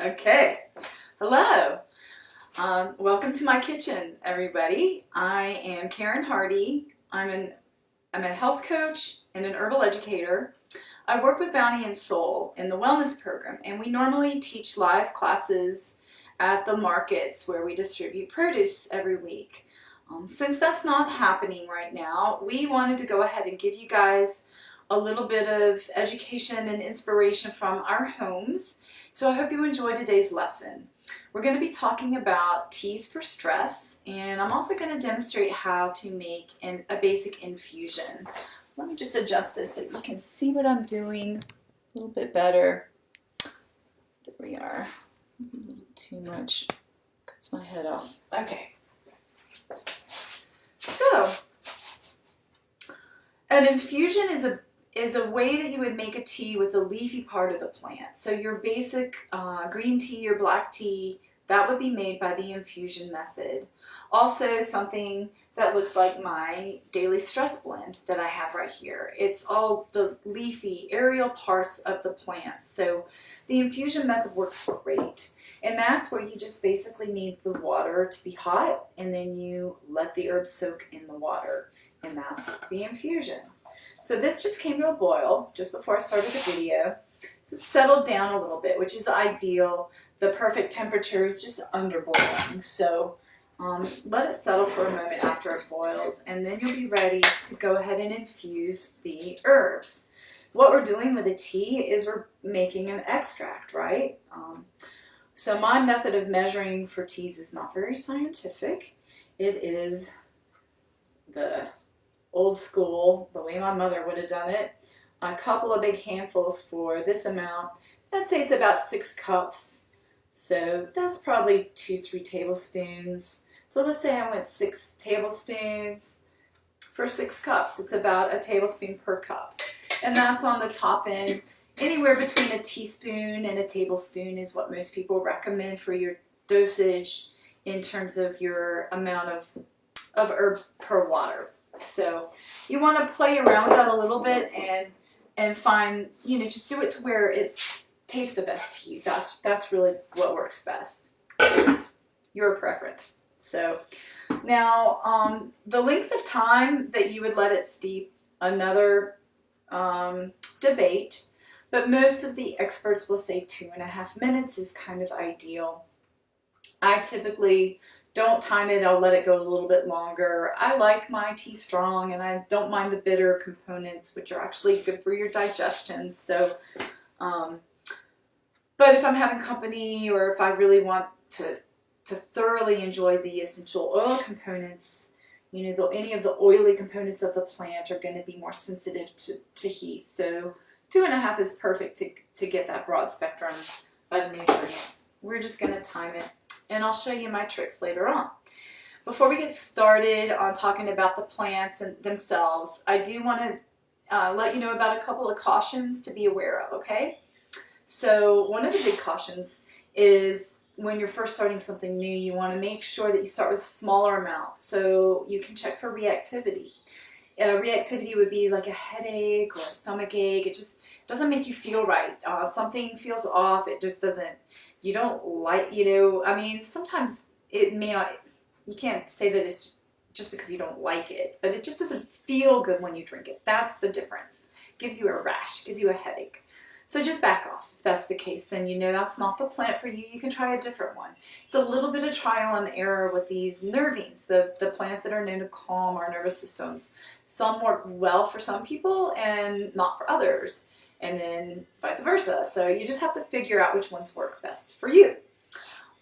Okay. Hello. Welcome to my kitchen, everybody. I am Karen Hardie. I'm a health coach and an herbal educator. I work with Bounty and Soul in the wellness program, and we normally teach live classes at the markets where we distribute produce every week. Since that's not happening right now, we wanted to go ahead and give you guys a little bit of education and inspiration from our homes. So I hope you enjoy today's lesson. We're going to be talking about teas for stress, and I'm also going to demonstrate how to make a basic infusion. Let me just adjust this so you can see what I'm doing a little bit better. There we are. A little too much. Cuts my head off. Okay. So, an infusion is a way that you would make a tea with the leafy part of the plant. So your basic green tea or black tea, that would be made by the infusion method. Also something that looks like my daily stress blend that I have right here. It's all the leafy aerial parts of the plant. So the infusion method works great. And that's where you just basically need the water to be hot, and then you let the herbs soak in the water. And that's the infusion. So this just came to a boil just before I started the video. So it's settled down a little bit, which is ideal. The perfect temperature is just under boiling. So let it settle for a moment after it boils, and then you'll be ready to go ahead and infuse the herbs. What we're doing with the tea is we're making an extract, right? So my method of measuring for teas is not very scientific. It is the old school, the way my mother would have done it. A couple of big handfuls for this amount. I'd say it's about 6 cups. So that's probably 2-3 tablespoons. So let's say I went 6 tablespoons for 6 cups. It's about a tablespoon per cup. And that's on the top end. Anywhere between a teaspoon and a tablespoon is what most people recommend for your dosage in terms of your amount of herb per water. So you want to play around with that a little bit and find, just do it to where it tastes the best to you. That's really what works best. It's your preference. So now the length of time that you would let it steep, another debate, but most of the experts will say 2.5 minutes is kind of ideal. I typically don't time it. I'll let it go a little bit longer. I like my tea strong, and I don't mind the bitter components, which are actually good for your digestion. So, but if I'm having company, or if I really want to thoroughly enjoy the essential oil components, any of the oily components of the plant are going to be more sensitive to heat. So 2.5 is perfect to get that broad spectrum of nutrients. We're just going to time it, and I'll show you my tricks later on. Before we get started on talking about the plants and themselves, I do want to let you know about a couple of cautions to be aware of, okay? So one of the big cautions is when you're first starting something new, you want to make sure that you start with a smaller amount so you can check for reactivity. Reactivity would be like a headache or a stomach ache. It just doesn't make you feel right. Something feels off. It just doesn't. You don't like, sometimes it may not, you can't say that it's just because you don't like it, but it just doesn't feel good when you drink it. That's the difference. It gives you a rash, gives you a headache. So just back off. If that's the case, then that's not the plant for you. You can try a different one. It's a little bit of trial and error with these nervines, the plants that are known to calm our nervous systems. Some work well for some people and not for others, and then vice versa. So you just have to figure out which ones work best for you.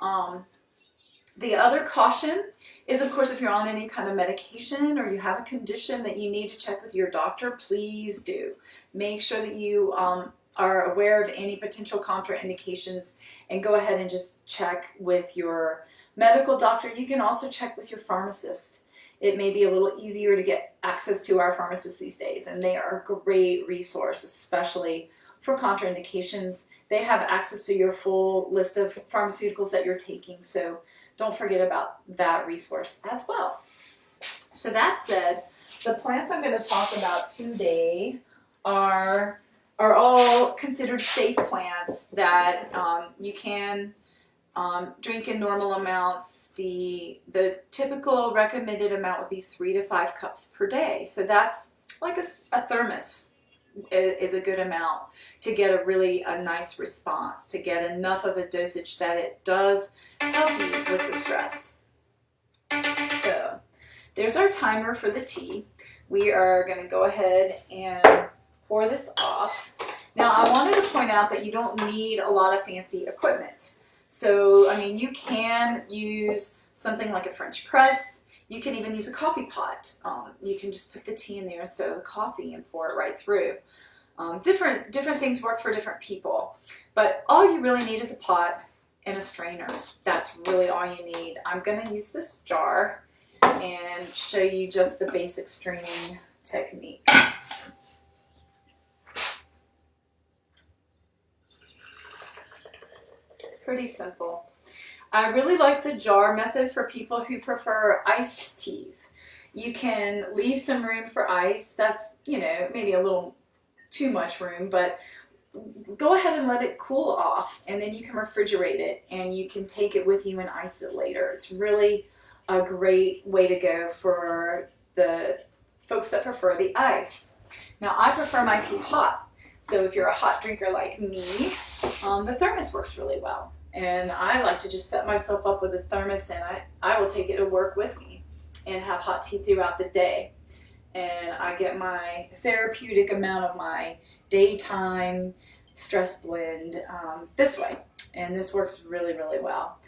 The other caution is, of course, if you're on any kind of medication or you have a condition that you need to check with your doctor, please do. Make sure that you are aware of any potential contraindications, and go ahead and just check with your medical doctor. You can also check with your pharmacist. It may be a little easier to get access to our pharmacists these days, and they are a great resource, especially for contraindications. They have access to your full list of pharmaceuticals that you're taking, so don't forget about that resource as well. So that said, the plants I'm going to talk about today are are all considered safe plants that you can drink in normal amounts. The typical recommended amount would be 3 to 5 cups per day. So that's like a thermos is a good amount to get a nice response, to get enough of a dosage that it does help you with the stress. So there's our timer for the tea. We are going to go ahead and pour this off. Now I wanted to point out that you don't need a lot of fancy equipment. So, I mean, you can use something like a French press. You can even use a coffee pot. You can just put the tea in there, stir the coffee, and pour it right through. Different things work for different people. But all you really need is a pot and a strainer. That's really all you need. I'm going to use this jar and show you just the basic straining technique. Pretty simple. I really like the jar method for people who prefer iced teas. You can leave some room for ice. That's, you know, maybe a little too much room, but go ahead and let it cool off, and then you can refrigerate it and you can take it with you and ice it later. It's really a great way to go for the folks that prefer the ice. Now I prefer my tea hot. So if you're a hot drinker like me, the thermos works really well. And I like to just set myself up with a thermos, and I will take it to work with me and have hot tea throughout the day. And I get my therapeutic amount of my daytime stress blend this way. And this works really, really well.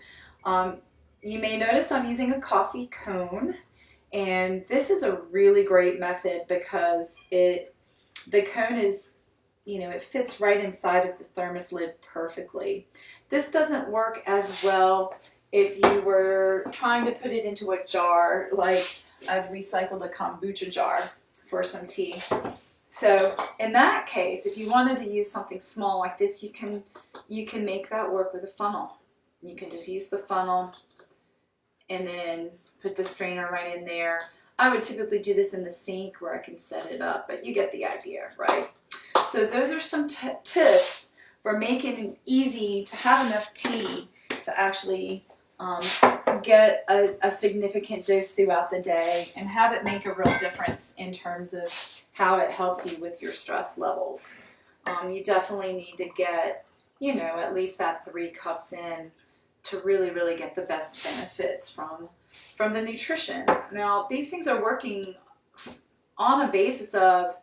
You may notice I'm using a coffee cone. And this is a really great method because the cone is, you know, it fits right inside of the thermos lid perfectly. This doesn't work as well if you were trying to put it into a jar, like I've recycled a kombucha jar for some tea. So in that case, if you wanted to use something small like this, you can make that work with a funnel. You can just use the funnel and then put the strainer right in there. I would typically do this in the sink where I can set it up, but you get the idea, right? So those are some tips for making it easy to have enough tea to actually get a significant dose throughout the day and have it make a real difference in terms of how it helps you with your stress levels. You definitely need to get, you know, at least that 3 cups in to really, really get the best benefits from the nutrition. Now, these things are working on a basis of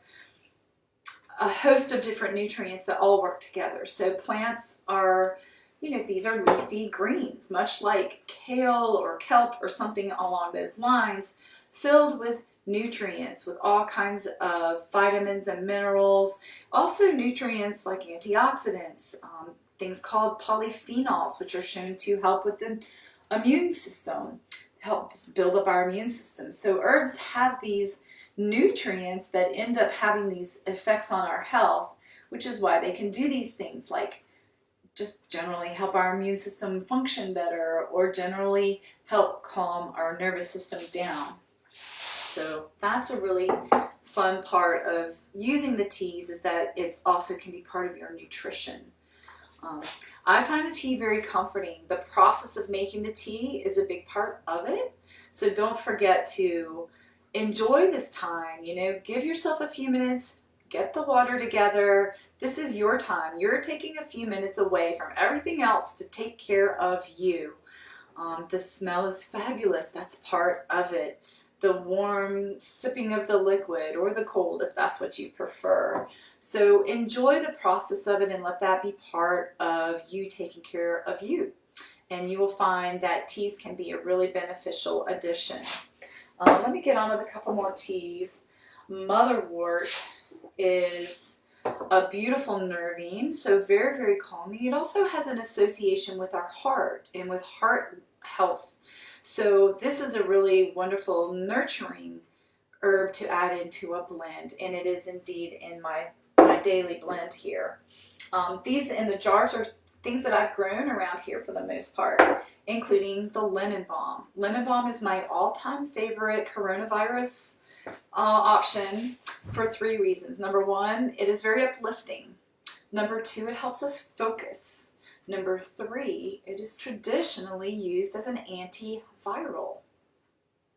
a host of different nutrients that all work together. So plants are, you know, these are leafy greens, much like kale or kelp or something along those lines, filled with nutrients, with all kinds of vitamins and minerals. Also nutrients like antioxidants, things called polyphenols, which are shown to help with the immune system, helps build up our immune system. So herbs have these nutrients that end up having these effects on our health, which is why they can do these things like just generally help our immune system function better or generally help calm our nervous system down. So that's a really fun part of using the teas, is that it also can be part of your nutrition. I find a tea very comforting. The process of making the tea is a big part of it. So don't forget to enjoy this time, you know, give yourself a few minutes, get the water together. This is your time. You're taking a few minutes away from everything else to take care of you. The smell is fabulous. That's part of it. The warm sipping of the liquid, or the cold if that's what you prefer. So enjoy the process of it and let that be part of you taking care of you. And you will find that teas can be a really beneficial addition. Let me get on with a couple more teas. Motherwort is a beautiful nervine, so very, very calming. It also has an association with our heart and with heart health. So this is a really wonderful nurturing herb to add into a blend, and it is indeed in my daily blend here. These in the jars are things that I've grown around here for the most part, including the lemon balm. Lemon balm is my all-time favorite coronavirus option for 3 reasons. Number one, it is very uplifting. Number 2, it helps us focus. Number 3, it is traditionally used as an antiviral.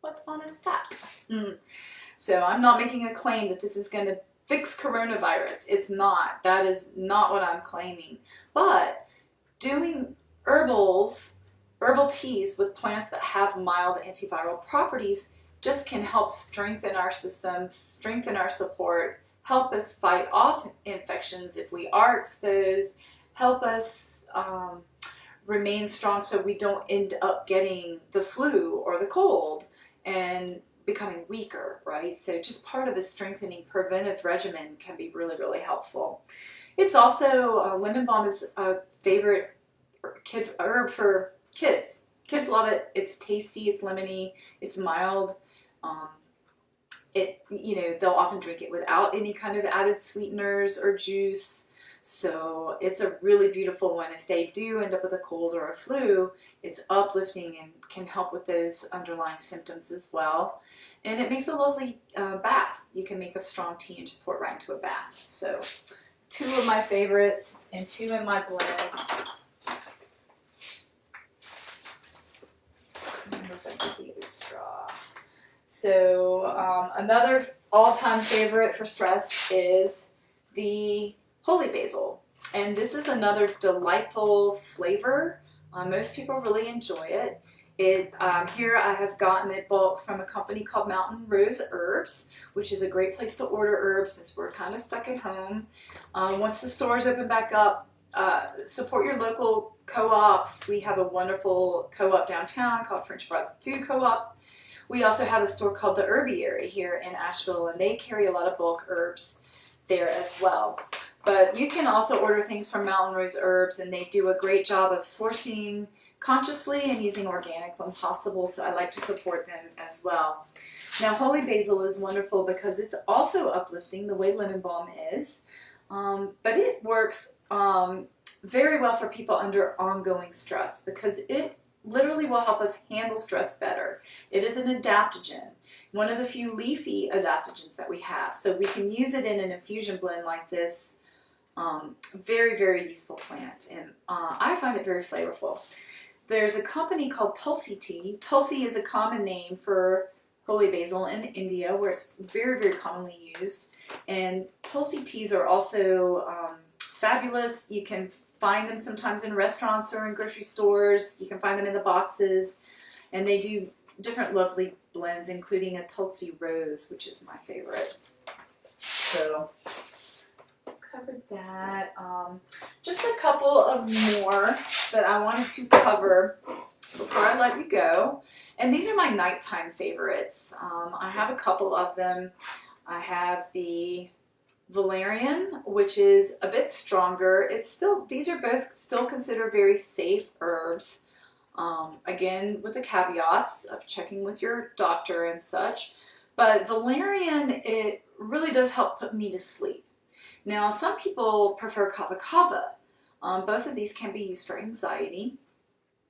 What fun is that? So I'm not making a claim that this is going to fix coronavirus. It's not. That is not what I'm claiming. But doing herbal teas with plants that have mild antiviral properties just can help strengthen our system, strengthen our support, help us fight off infections if we are exposed, help us remain strong so we don't end up getting the flu or the cold and becoming weaker, right? So just part of a strengthening preventive regimen can be really, really helpful. It's also, lemon balm is a favorite herb for kids. Kids love it. It's tasty, it's lemony, it's mild. They'll often drink it without any kind of added sweeteners or juice. So it's a really beautiful one. If they do end up with a cold or a flu, it's uplifting and can help with those underlying symptoms as well. And it makes a lovely bath. You can make a strong tea and just pour it right into a bath. So 2 of my favorites and 2 in my blend. Straw. So another all-time favorite for stress is the Holy Basil. And this is another delightful flavor. Most people really enjoy it. Here I have gotten it bulk from a company called Mountain Rose Herbs, which is a great place to order herbs since we're kind of stuck at home. Once the stores open back up, support your local co-ops. We have a wonderful co-op downtown called French Broad Food Co-op. We also have a store called the Herbiary here in Asheville, and they carry a lot of bulk herbs there as well. But you can also order things from Mountain Rose Herbs, and they do a great job of sourcing consciously and using organic when possible, so I like to support them as well. Now, Holy Basil is wonderful because it's also uplifting the way lemon balm is, but it works very well for people under ongoing stress because it literally will help us handle stress better. It is an adaptogen, one of the few leafy adaptogens that we have, so we can use it in an infusion blend like this. Very, very useful plant, and I find it very flavorful. There's a company called Tulsi Tea. Tulsi is a common name for Holy Basil in India, where it's very, very commonly used. And Tulsi teas are also fabulous. You can find them sometimes in restaurants or in grocery stores. You can find them in the boxes. And they do different lovely blends, including a Tulsi Rose, which is my favorite. So covered that. Just a couple of more that I wanted to cover before I let you go. And these are my nighttime favorites. I have a couple of them. I have the valerian, which is a bit stronger. These are both still considered very safe herbs. Again, with the caveats of checking with your doctor and such. But valerian, it really does help put me to sleep. Now, some people prefer kava kava. Both of these can be used for anxiety.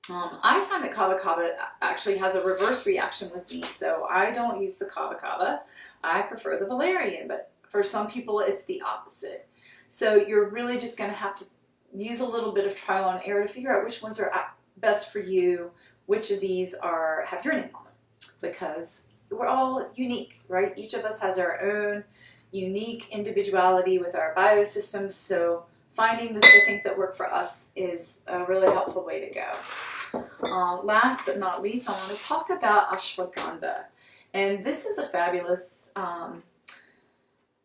I find that kava kava actually has a reverse reaction with me, so I don't use the kava kava. I prefer the valerian, but for some people it's the opposite. So you're really just going to have to use a little bit of trial and error to figure out which ones are best for you, which of these have your name on them, because we're all unique, right? Each of us has our own unique individuality with our biosystems, so finding the things that work for us is a really helpful way to go. Last but not least, I want to talk about ashwagandha. And this is a fabulous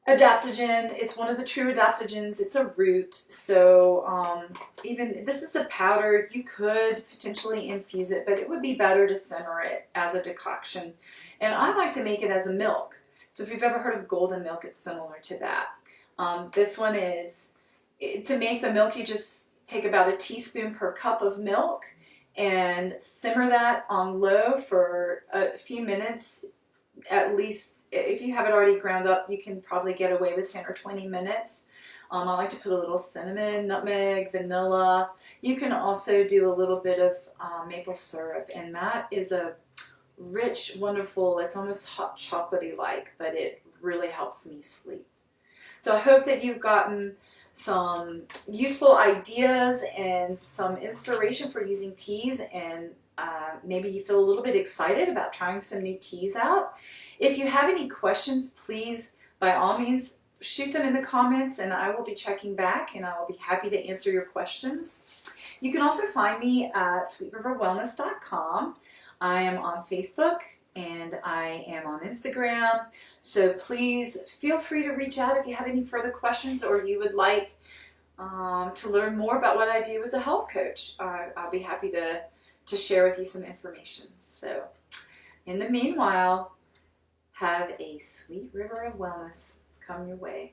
adaptogen. It's one of the true adaptogens. It's a root. So even this is a powder. You could potentially infuse it, but it would be better to simmer it as a decoction. And I like to make it as a milk. So if you've ever heard of golden milk, it's similar to that. This one is, to make the milk, you just take about a teaspoon per cup of milk and simmer that on low for a few minutes. At least, if you have it already ground up, you can probably get away with 10 or 20 minutes. I like to put a little cinnamon, nutmeg, vanilla. You can also do a little bit of maple syrup, and that is a rich, wonderful, it's almost hot chocolatey like, but it really helps me sleep. So I hope that you've gotten some useful ideas and some inspiration for using teas, and maybe you feel a little bit excited about trying some new teas out. If you have any questions, please, by all means, shoot them in the comments and I will be checking back and I will be happy to answer your questions. You can also find me at sweetriverwellness.com. I am on Facebook and I am on Instagram. So please feel free to reach out if you have any further questions or you would like to learn more about what I do as a health coach. I'll be happy to share with you some information. So in the meanwhile, have a sweet river of wellness come your way.